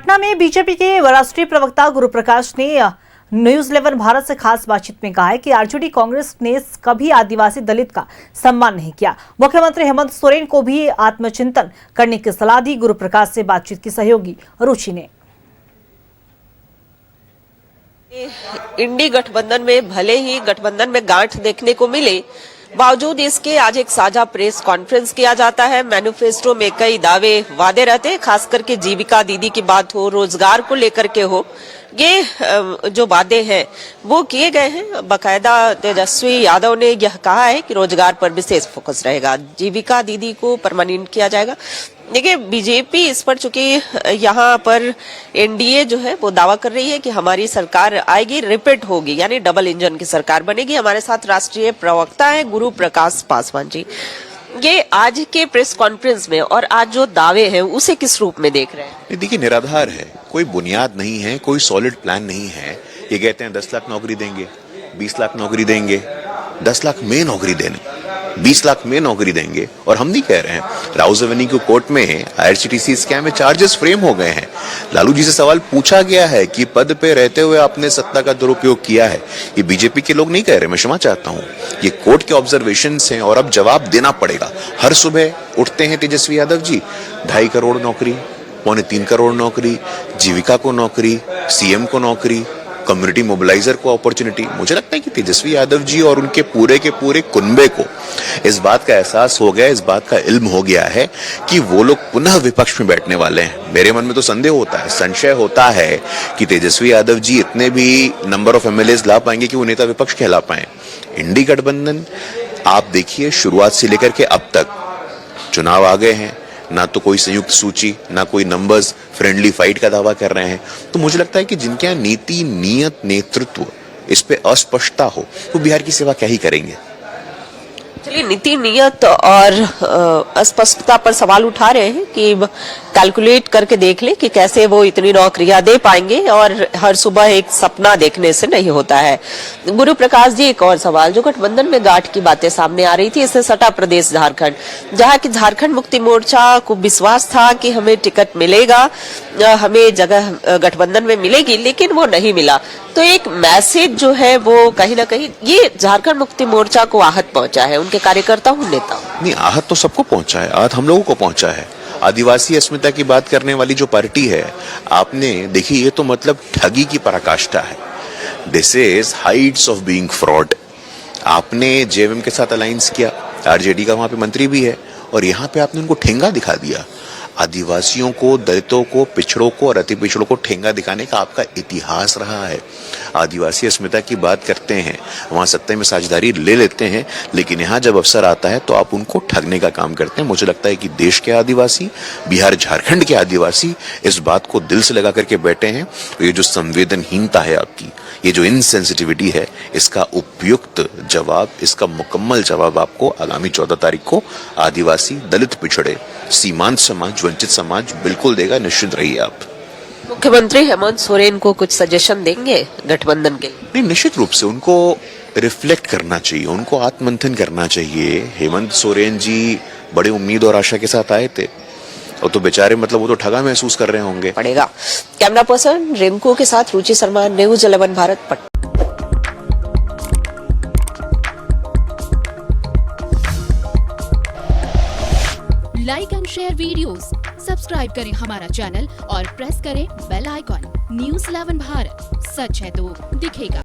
पटना में बीजेपी के राष्ट्रीय प्रवक्ता गुरु प्रकाश ने न्यूज 11 भारत से खास बातचीत में कहा है कि आरजेडी कांग्रेस ने कभी आदिवासी दलित का सम्मान नहीं किया। मुख्यमंत्री हेमंत सोरेन को भी आत्मचिंतन करने की सलाह दी। गुरु प्रकाश से बातचीत की सहयोगी रुचि ने इंडी गठबंधन में भले ही गठबंधन में गांठ देखने को मिले, बावजूद इसके आज एक साझा प्रेस कॉन्फ्रेंस किया जाता है। मैनिफेस्टो में कई दावे वादे रहते हैं, खास करके जीविका दीदी की बात हो, रोजगार को लेकर के हो, ये जो वादे हैं वो किए गए हैं। बाकायदा तेजस्वी यादव ने यह कहा है कि रोजगार पर विशेष फोकस रहेगा, जीविका दीदी को परमानेंट किया जाएगा। देखिए, बीजेपी इस पर, चूंकि यहाँ पर एनडीए जो है वो दावा कर रही है कि हमारी सरकार आएगी, रिपीट होगी, यानी डबल इंजन की सरकार बनेगी। हमारे साथ राष्ट्रीय प्रवक्ता है गुरु प्रकाश पासवान जी। ये आज के प्रेस कॉन्फ्रेंस में और आज जो दावे हैं उसे किस रूप में देख रहे हैं? देखिए, निराधार है, कोई बुनियाद नहीं है, कोई सॉलिड प्लान नहीं है। ये कहते हैं 10 लाख नौकरी देंगे, 20 लाख नौकरी देंगे, 10 लाख में नौकरी देने, 20 लाख में नौकरी देंगे। और हम नहीं कह रहे हैं, राउज एवेन्यू कोर्ट में आईआरसीटीसी स्कैम में चार्जेस फ्रेम हो गए हैं। लालू जी से सवाल पूछा गया है कि पद पे रहते हुए आपने सत्ता का दुरुपयोग किया है। ये बीजेपी के लोग नहीं कह रहे, मैं क्षमा चाहता हूं, ये कोर्ट के ऑब्जर्वेशंस हैं और अब जवाब देना पड़ेगा। हर सुबह उठते हैं तेजस्वी यादव जी, 2.5 करोड़ नौकरी, 2.25 करोड़ नौकरी, जीविका को नौकरी, सीएम को नौकरी, कम्युनिटी मोबिलाइजर को अपॉर्चुनिटी। मुझे लगता है कि तेजस्वी यादव जी और उनके पूरे के पूरे कुनबे को इस बात का एहसास हो गया, इस बात का इल्म हो गया है कि वो लोग पुनः विपक्ष में बैठने वाले हैं। मेरे मन में तो संदेह होता है, संशय होता है कि तेजस्वी यादव जी इतने भी नंबर ऑफ एमएलएज ला पाएंगे कि वो नेता विपक्ष कहला पाए। इंडी गठबंधन आप देखिए, शुरुआत से लेकर के अब तक चुनाव आ गए हैं, ना तो कोई संयुक्त सूची, ना कोई नंबर्स, फ्रेंडली फाइट का दावा कर रहे हैं। तो मुझे लगता है कि जिनके यहाँ नीति, नियत, नेतृत्व इस पे अस्पष्टता हो, वो बिहार की सेवा क्या ही करेंगे। चलिए, नीति, नियत और अस्पष्टता पर सवाल उठा रहे हैं कि कैलकुलेट करके देख ले कि कैसे वो इतनी नौकरियां दे पाएंगे, और हर सुबह एक सपना देखने से नहीं होता है। गुरु प्रकाश जी, एक और सवाल, जो गठबंधन में गांठ की बातें सामने आ रही थी, इससे सटा प्रदेश झारखंड, जहां की झारखंड मुक्ति मोर्चा को विश्वास था कि हमें टिकट मिलेगा, हमें जगह गठबंधन में मिलेगी, लेकिन वो नहीं मिला। तो एक मैसेज जो है वो कहीं ना कहीं ये झारखंड मुक्ति मोर्चा को आहत पहुंचा है, उनके कार्यकर्ताओं, नेताओं। नहीं, आहत तो सबको पहुंचा है, आहत हम लोगों को पहुंचा है। आदिवासी अस्मिता की बात करने वाली जो पार्टी है, आपने देखी, ये तो मतलब ठगी की पराकाष्ठा है। This is Heights of being fraud. आपने जेएमएम के साथ अलायंस किया, आरजेडी का वहां पे मंत्री भी है, और यहाँ पे आपने उनको ठेंगा दिखा दिया। आदिवासियों को, दलितों को, पिछड़ों को और अति पिछड़ों को ठेंगा दिखाने का आपका इतिहास रहा है। आदिवासी अस्मिता की बात करते हैं, वहां सत्ता में साझेदारी ले लेते हैं, लेकिन यहाँ जब अवसर आता है तो आप उनको ठगने का काम करते हैं। मुझे लगता है कि देश के आदिवासी, बिहार झारखंड के आदिवासी इस बात को दिल से लगा करके बैठे हैं। तो ये जो संवेदनहीनता है आपकी, ये जो इनसेंसिटिविटी है, इसका उपयुक्त जवाब, इसका मुकम्मल जवाब आपको आगामी 14 तारीख को आदिवासी, दलित, पिछड़े, सीमांत समाज, वंचित समाज बिल्कुल देगा, निश्चित रहिए आप। मुख्यमंत्री हेमंत सोरेन को कुछ सजेशन देंगे गठबंधन के लिए? नहीं, निश्चित रूप से उनको रिफ्लेक्ट करना चाहिए, उनको आत्ममंथन करना चाहिए। हेमंत सोरेन जी बड़े उम्मीद और आशा के साथ आए थे, और तो बेचारे मतलब वो तो ठगा महसूस कर रहे होंगे। पड़ेगा। कैमरा पर्सन रिंकू के साथ Ruchi Sharma, news 11 Bharat, Patna. Like and share videos, subscribe करें हमारा चैनल और प्रेस करें बेल आइकॉन। न्यूज 11 भारत, सच है तो दिखेगा।